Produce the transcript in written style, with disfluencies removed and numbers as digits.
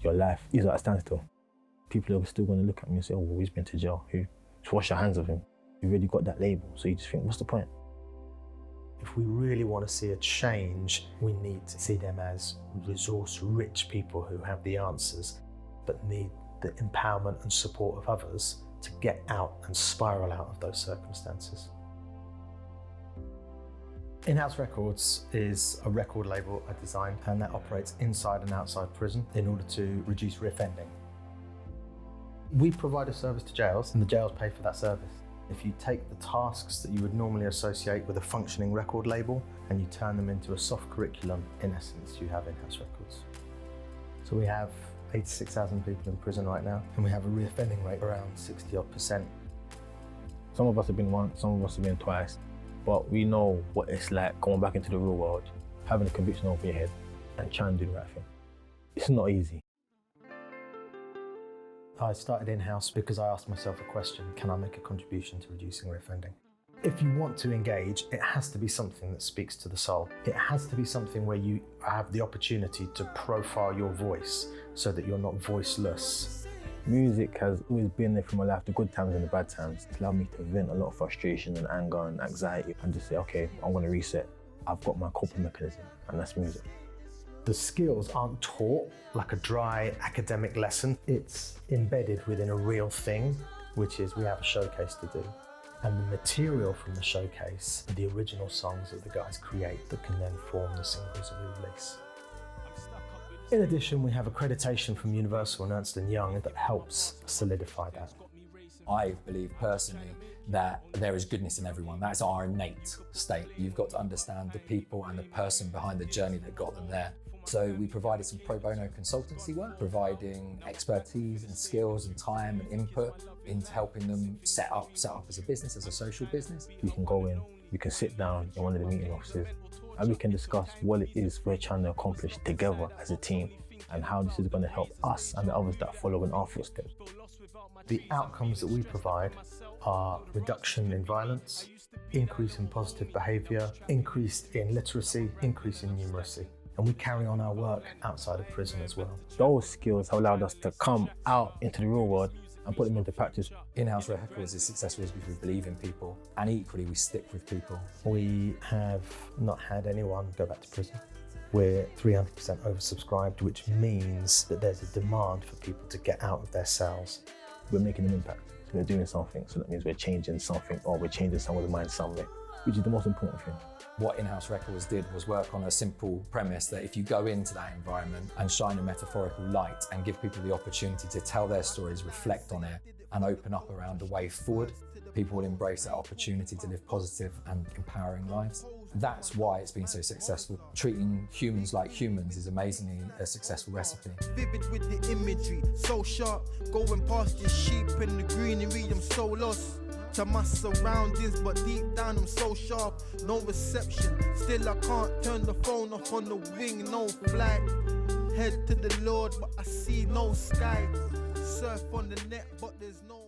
your life is at a standstill. People are still going to look at me and say, oh, well, he's been to jail. Just wash your hands of him. You've already got that label. So you just think, what's the point? If we really want to see a change, we need to see them as resource-rich people who have the answers, but need the empowerment and support of others to get out and spiral out of those circumstances. InHouse Records is a record label I designed, and that operates inside and outside prison in order to reduce reoffending. We provide a service to jails, and the jails pay for that service. If you take the tasks that you would normally associate with a functioning record label and you turn them into a soft curriculum, in essence, you have InHouse Records. So we have 86,000 people in prison right now, and we have a reoffending rate around 60-odd%. Some of us have been once, some of us have been twice, but we know what it's like going back into the real world, having a conviction over your head and trying to do the right thing. It's not easy. I started InHouse because I asked myself a question: can I make a contribution to reducing reoffending? If you want to engage, it has to be something that speaks to the soul. It has to be something where you have the opportunity to profile your voice so that you're not voiceless. Music has always been there for my life, the good times and the bad times. It's allowed me to vent a lot of frustration and anger and anxiety and just say, okay, I'm going to reset. I've got my coping mechanism, and that's music. The skills aren't taught like a dry academic lesson. It's embedded within a real thing, which is we have a showcase to do. And the material from the showcase are the original songs that the guys create that can then form the singles that we release. In addition, we have accreditation from Universal and Ernst & Young that helps solidify that. I believe personally that there is goodness in everyone. That's our innate state. You've got to understand the people and the person behind the journey that got them there. So we provided some pro bono consultancy work, providing expertise and skills and time and input into helping them set up as a business, as a social business. We can go in, we can sit down in one of the meeting offices, and we can discuss what it is we're trying to accomplish together as a team and how this is going to help us and the others that follow in our footsteps. The outcomes that we provide are reduction in violence, increase in positive behaviour, increase in literacy, increase in numeracy. And we carry on our work outside of prison as well. Those skills have allowed us to come out into the real world and put them into practice. InHouse Records is successful because we believe in people, and equally we stick with people. We have not had anyone go back to prison. We're 300% oversubscribed, which means that there's a demand for people to get out of their cells. We're making an impact, so we're doing something, so that means we're changing something, or we're changing someone's mind somewhere, which is the most important thing. What InHouse Records did was work on a simple premise that if you go into that environment and shine a metaphorical light and give people the opportunity to tell their stories, reflect on it, and open up around a way forward, people will embrace that opportunity to live positive and empowering lives. That's why it's been so successful. Treating humans like humans is amazingly a successful recipe. Vivid with the imagery, so sharp, going past the sheep and the greenery, I'm so lost to my surroundings, but deep down I'm so sharp, no reception, still I can't turn the phone off on the wing, no flight, head to the Lord but I see no sky, surf on the net but there's no